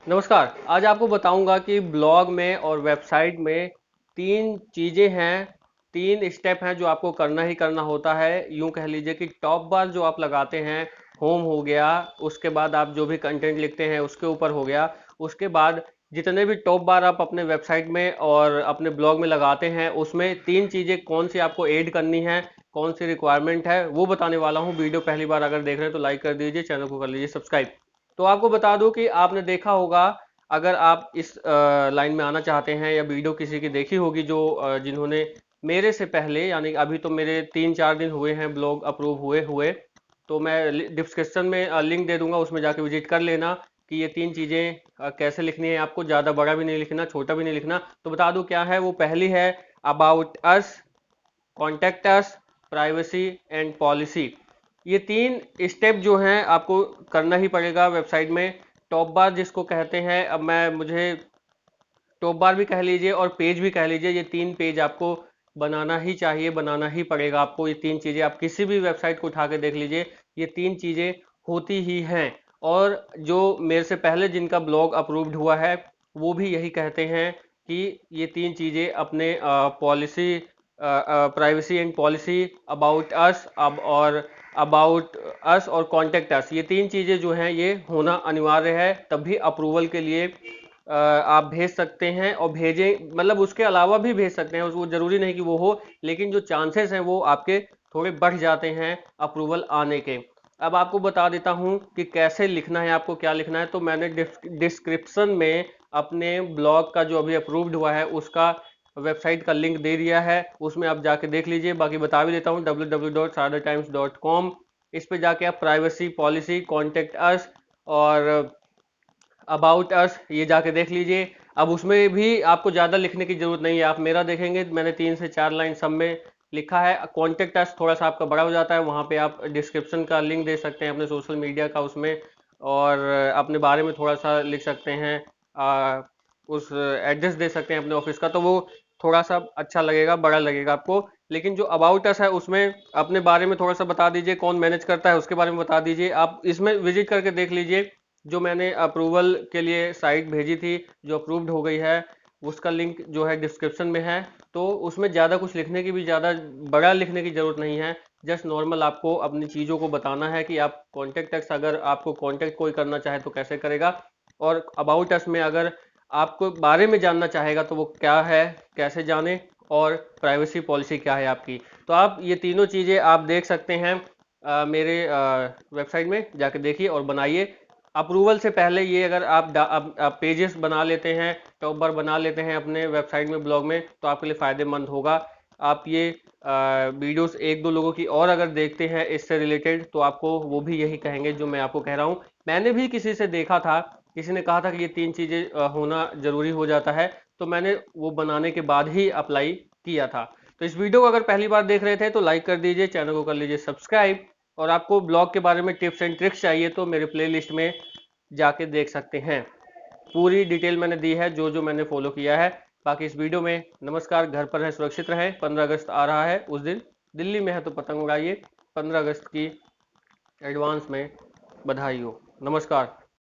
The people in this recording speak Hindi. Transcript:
नमस्कार। आज आपको बताऊंगा कि ब्लॉग में और वेबसाइट में 3 चीज़ें हैं, 3 स्टेप हैं जो आपको करना ही करना होता है। यूँ कह लीजिए कि टॉप बार जो आप लगाते हैं, होम हो गया, उसके बाद आप जो भी कंटेंट लिखते हैं उसके ऊपर हो गया, उसके बाद जितने भी टॉप बार आप अपने वेबसाइट में और अपने ब्लॉग में लगाते हैं, उसमें 3 चीज़ें कौन सी आपको ऐड करनी है, कौन सी रिक्वायरमेंट है, वो बताने वाला हूँ। वीडियो पहली बार अगर देख रहे हैं तो लाइक कर दीजिए, चैनल को कर लीजिए सब्सक्राइब। तो आपको बता दूं कि आपने देखा होगा, अगर आप इस लाइन में आना चाहते हैं या वीडियो किसी की देखी होगी जो जिन्होंने मेरे से पहले, यानी अभी तो मेरे 3-4 दिन हुए हैं ब्लॉग अप्रूव हुए हुए, तो मैं डिस्क्रिप्शन में लिंक दे दूंगा, उसमें जाके विजिट कर लेना कि ये 3 चीज़ें कैसे लिखनी है आपको। ज़्यादा बड़ा भी नहीं लिखना, छोटा भी नहीं लिखना। तो बता दूं क्या है वो। पहली है about us, contact us, privacy and policy. ये 3 स्टेप जो हैं आपको करना ही पड़ेगा वेबसाइट में। टॉप बार जिसको कहते हैं, अब मैं मुझे टॉप बार भी कह लीजिए और पेज भी कह लीजिए, ये 3 पेज आपको बनाना ही चाहिए, बनाना ही पड़ेगा आपको। ये 3 चीज़ें आप किसी भी वेबसाइट को उठा के देख लीजिए, ये 3 चीज़ें होती ही हैं। और जो मेरे से पहले जिनका ब्लॉग अप्रूव्ड हुआ है, वो भी यही कहते हैं कि ये 3 चीज़ें अपने policy, privacy and policy, about us अब और अबाउट अस और कॉन्टेक्ट अस, ये 3 चीज़ें जो हैं ये होना अनिवार्य है, तभी अप्रूवल के लिए आप भेज सकते हैं। और भेजें मतलब उसके अलावा भी भेज सकते हैं, उसको ज़रूरी नहीं कि वो हो, लेकिन जो चांसेस हैं वो आपके थोड़े बढ़ जाते हैं अप्रूवल आने के। अब आपको बता देता हूं कि कैसे लिखना है, आपको क्या लिखना है। तो मैंने डिस्क्रिप्शन में अपने ब्लॉग का जो अभी अप्रूव्ड हुआ है उसका वेबसाइट का लिंक दे दिया है, उसमें आप जाके देख लीजिए। बाकी बता भी देता हूँ, www.saradatimes.com। इस पे जाके आप प्राइवेसी पॉलिसी, कॉन्टेक्ट अस और अबाउट अस ये जाके देख लीजिए। अब उसमें भी आपको ज़्यादा लिखने की ज़रूरत नहीं है, आप मेरा देखेंगे मैंने 3 से 4 लाइन सब में लिखा है। कॉन्टेक्ट अस थोड़ा सा आपका बड़ा हो जाता है, वहाँ पे आप डिस्क्रिप्शन का लिंक दे सकते हैं अपने सोशल मीडिया का उसमें, और अपने बारे में थोड़ा सा लिख सकते हैं। उस एड्रेस दे सकते हैं अपने ऑफिस का, तो वो थोड़ा सा अच्छा लगेगा, बड़ा लगेगा आपको। लेकिन जो अबाउट अस है उसमें अपने बारे में थोड़ा सा बता दीजिए, कौन मैनेज करता है उसके बारे में बता दीजिए। आप इसमें विजिट करके देख लीजिए, जो मैंने अप्रूवल के लिए साइट भेजी थी जो अप्रूव्ड हो गई है, उसका लिंक जो है डिस्क्रिप्शन में है। तो उसमें ज़्यादा कुछ लिखने की भी, ज़्यादा बड़ा लिखने की ज़रूरत नहीं है। जस्ट नॉर्मल आपको अपनी चीज़ों को बताना है कि आप कॉन्टेक्ट अस, अगर आपको कॉन्टेक्ट कोई करना चाहे तो कैसे करेगा। और अबाउट अस में अगर आपको बारे में जानना चाहेगा तो वो क्या है, कैसे जाने, और प्राइवेसी पॉलिसी क्या है आपकी। तो आप ये तीनों चीज़ें आप देख सकते हैं मेरे वेबसाइट में जाके देखिए और बनाइए। अप्रूवल से पहले ये अगर आप पेजेस बना लेते हैं, टॉप बार बना लेते हैं अपने वेबसाइट में, ब्लॉग में, तो आपके लिए फ़ायदेमंद होगा। आप ये वीडियोस 1-2 लोगों की और अगर देखते हैं इससे रिलेटेड, तो आपको वो भी यही कहेंगे जो मैं आपको कह रहा हूँ। मैंने भी किसी से देखा था, किसी ने कहा था कि ये 3 चीज़ें होना ज़रूरी हो जाता है, तो मैंने वो बनाने के बाद ही अप्लाई किया था। तो इस वीडियो को अगर पहली बार देख रहे थे तो लाइक कर दीजिए, चैनल को कर लीजिए सब्सक्राइब। और आपको ब्लॉग के बारे में टिप्स एंड ट्रिक्स चाहिए तो मेरे प्लेलिस्ट में जाके देख सकते हैं। पूरी डिटेल मैंने दी है जो जो मैंने फॉलो किया है। बाकी इस वीडियो में नमस्कार, घर पर रहें, सुरक्षित रहें। 15 अगस्त आ रहा है, उस दिन दिल्ली में है तो पतंग उड़ाइए। 15 अगस्त की एडवांस में बधाई हो। नमस्कार।